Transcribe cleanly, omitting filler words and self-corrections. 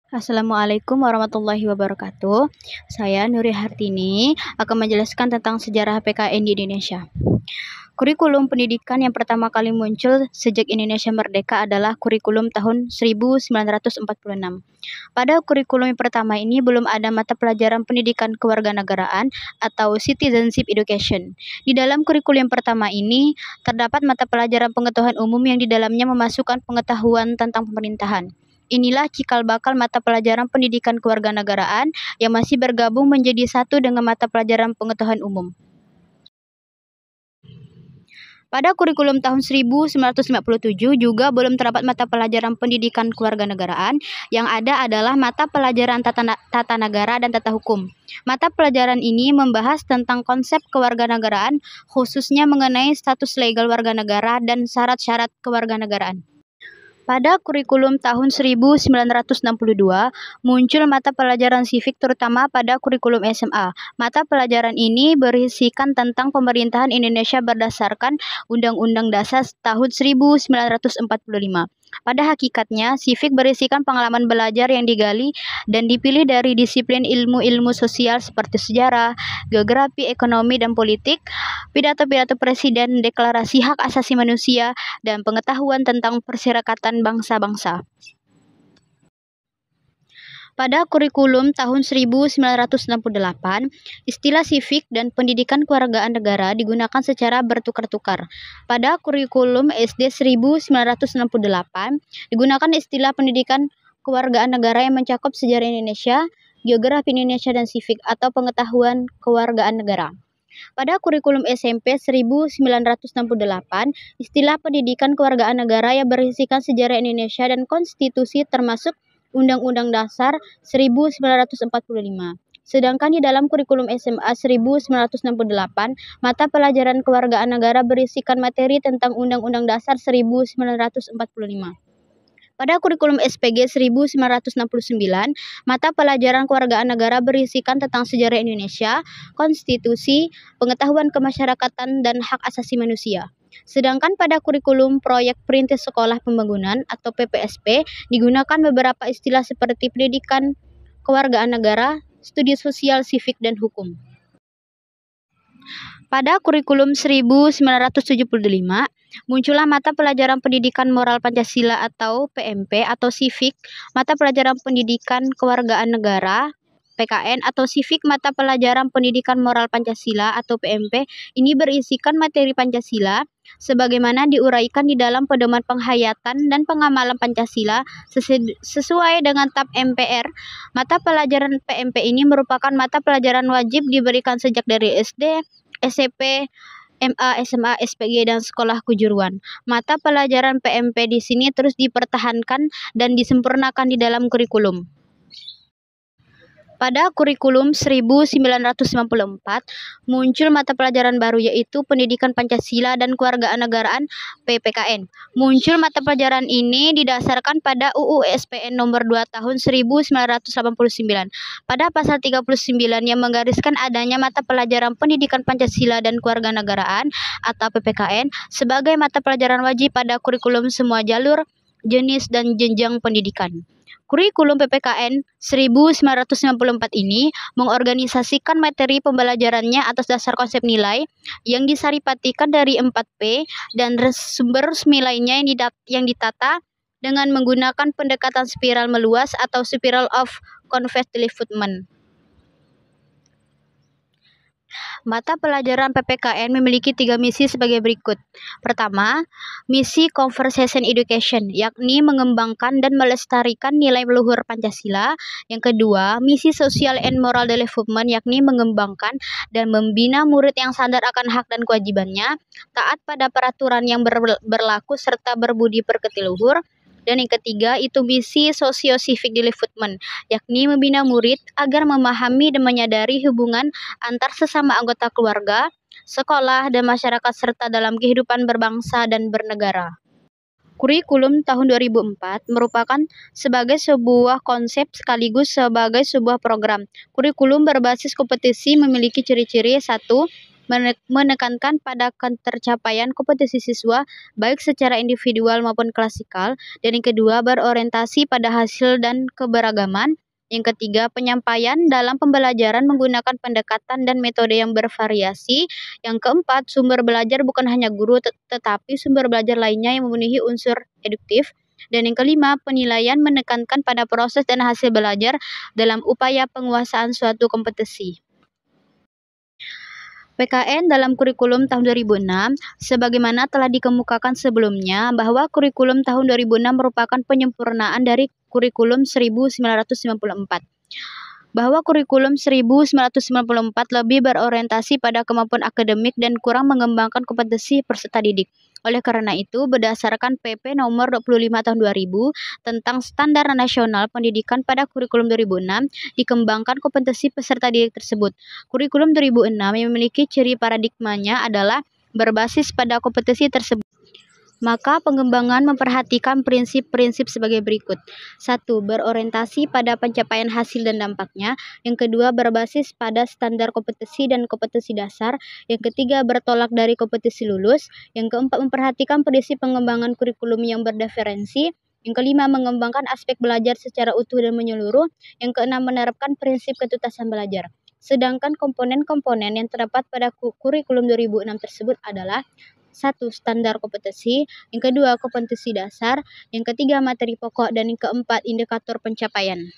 Assalamualaikum warahmatullahi wabarakatuh. Saya Nuri Hartini akan menjelaskan tentang sejarah PKN di Indonesia. Kurikulum pendidikan yang pertama kali muncul sejak Indonesia merdeka adalah kurikulum tahun 1946. Pada kurikulum yang pertama ini belum ada mata pelajaran pendidikan kewarganegaraan atau citizenship education. Di dalam kurikulum yang pertama ini terdapat mata pelajaran pengetahuan umum yang di dalamnya memasukkan pengetahuan tentang pemerintahan. Inilah cikal bakal mata pelajaran pendidikan kewarganegaraan yang masih bergabung menjadi satu dengan mata pelajaran pengetahuan umum. Pada kurikulum tahun 1957 juga belum terdapat mata pelajaran pendidikan kewarganegaraan, yang ada adalah mata pelajaran tata negara dan tata hukum. Mata pelajaran ini membahas tentang konsep kewarganegaraan, khususnya mengenai status legal warga negara dan syarat-syarat kewarganegaraan. Pada kurikulum tahun 1962, muncul mata pelajaran sivik terutama pada kurikulum SMA. Mata pelajaran ini berisikan tentang pemerintahan Indonesia berdasarkan Undang-Undang Dasar tahun 1945. Pada hakikatnya, sivik berisikan pengalaman belajar yang digali dan dipilih dari disiplin ilmu-ilmu sosial seperti sejarah, geografi, ekonomi, dan politik, pidato-pidato presiden, deklarasi hak asasi manusia, dan pengetahuan tentang perserikatan bangsa-bangsa. Pada kurikulum tahun 1968, istilah sivik dan pendidikan kewargaan negara digunakan secara bertukar-tukar. Pada kurikulum SD 1968, digunakan istilah pendidikan kewargaan negara yang mencakup sejarah Indonesia, geografi Indonesia, dan sivik atau pengetahuan kewargaan negara. Pada kurikulum SMP 1968, istilah pendidikan kewargaan negara yang berisikan sejarah Indonesia dan konstitusi termasuk Undang-Undang Dasar 1945. Sedangkan di dalam kurikulum SMA 1968, mata pelajaran kewargaan negara berisikan materi tentang Undang-Undang Dasar 1945. Pada kurikulum SPG 1969, mata pelajaran kewargaan negara berisikan tentang sejarah Indonesia, konstitusi, pengetahuan kemasyarakatan, dan hak asasi manusia. Sedangkan pada kurikulum proyek perintis sekolah pembangunan atau PPSP digunakan beberapa istilah seperti pendidikan kewargaan negara, studi sosial, sivik, dan hukum. Pada kurikulum 1975, muncullah mata pelajaran pendidikan moral Pancasila atau PMP atau sivik, mata pelajaran pendidikan kewargaan negara PKN atau sivik mata pelajaran pendidikan moral Pancasila atau PMP ini berisikan materi Pancasila sebagaimana diuraikan di dalam pedoman penghayatan dan pengamalan Pancasila sesuai dengan TAP MPR. Mata pelajaran PMP ini merupakan mata pelajaran wajib diberikan sejak dari SD, SMP, MA, SMA, SPG, dan sekolah kejuruan. Mata pelajaran PMP di sini terus dipertahankan dan disempurnakan di dalam kurikulum. Pada kurikulum 1994, muncul mata pelajaran baru yaitu Pendidikan Pancasila dan Kewarganegaraan PPKN. Muncul mata pelajaran ini didasarkan pada UU SPN nomor 2 tahun 1989. Pada pasal 39 yang menggariskan adanya mata pelajaran Pendidikan Pancasila dan Kewarganegaraan atau PPKN sebagai mata pelajaran wajib pada kurikulum semua jalur, jenis, dan jenjang pendidikan. Kurikulum PPKN 1994 ini mengorganisasikan materi pembelajarannya atas dasar konsep nilai yang disaripatikan dari 4P dan sumber resmi lainnya yang ditata dengan menggunakan pendekatan spiral meluas atau spiral of convolution. Mata pelajaran PPKN memiliki 3 misi sebagai berikut. Pertama, misi Conversation Education, yakni mengembangkan dan melestarikan nilai leluhur Pancasila. Yang kedua, misi Social and Moral Development, yakni mengembangkan dan membina murid yang sadar akan hak dan kewajibannya, taat pada peraturan yang berlaku serta berbudi pekerti luhur. Dan yang ketiga itu misi Socio-Civic Development, yakni membina murid agar memahami dan menyadari hubungan antar sesama anggota keluarga, sekolah, dan masyarakat serta dalam kehidupan berbangsa dan bernegara. Kurikulum tahun 2004 merupakan sebagai sebuah konsep sekaligus sebagai sebuah program. Kurikulum berbasis kompetisi memiliki ciri-ciri: 1. menekankan pada ketercapaian kompetensi siswa baik secara individual maupun klasikal, dan yang kedua berorientasi pada hasil dan keberagaman. Yang ketiga, penyampaian dalam pembelajaran menggunakan pendekatan dan metode yang bervariasi. Yang keempat, sumber belajar bukan hanya guru tetapi sumber belajar lainnya yang memenuhi unsur eduktif. Dan yang kelima, penilaian menekankan pada proses dan hasil belajar dalam upaya penguasaan suatu kompetensi. PKN dalam kurikulum tahun 2006, sebagaimana telah dikemukakan sebelumnya bahwa kurikulum tahun 2006 merupakan penyempurnaan dari kurikulum 1994. Bahwa kurikulum 1994 lebih berorientasi pada kemampuan akademik dan kurang mengembangkan kompetensi peserta didik. Oleh karena itu, berdasarkan PP nomor 25 tahun 2000 tentang Standar Nasional Pendidikan pada kurikulum 2006, dikembangkan kompetensi peserta didik tersebut. Kurikulum 2006 yang memiliki ciri paradigmanya adalah berbasis pada kompetensi tersebut. Maka pengembangan memperhatikan prinsip-prinsip sebagai berikut. 1. Berorientasi pada pencapaian hasil dan dampaknya. Yang kedua, berbasis pada standar kompetensi dan kompetensi dasar. Yang ketiga, bertolak dari kompetensi lulus. Yang keempat, memperhatikan prinsip pengembangan kurikulum yang berdiferensi. Yang kelima, mengembangkan aspek belajar secara utuh dan menyeluruh. Yang keenam, menerapkan prinsip ketuntasan belajar. Sedangkan komponen-komponen yang terdapat pada kurikulum 2006 tersebut adalah: 1. Standar kompetensi. Yang kedua, kompetensi dasar. Yang ketiga, materi pokok. Dan yang keempat, indikator pencapaian.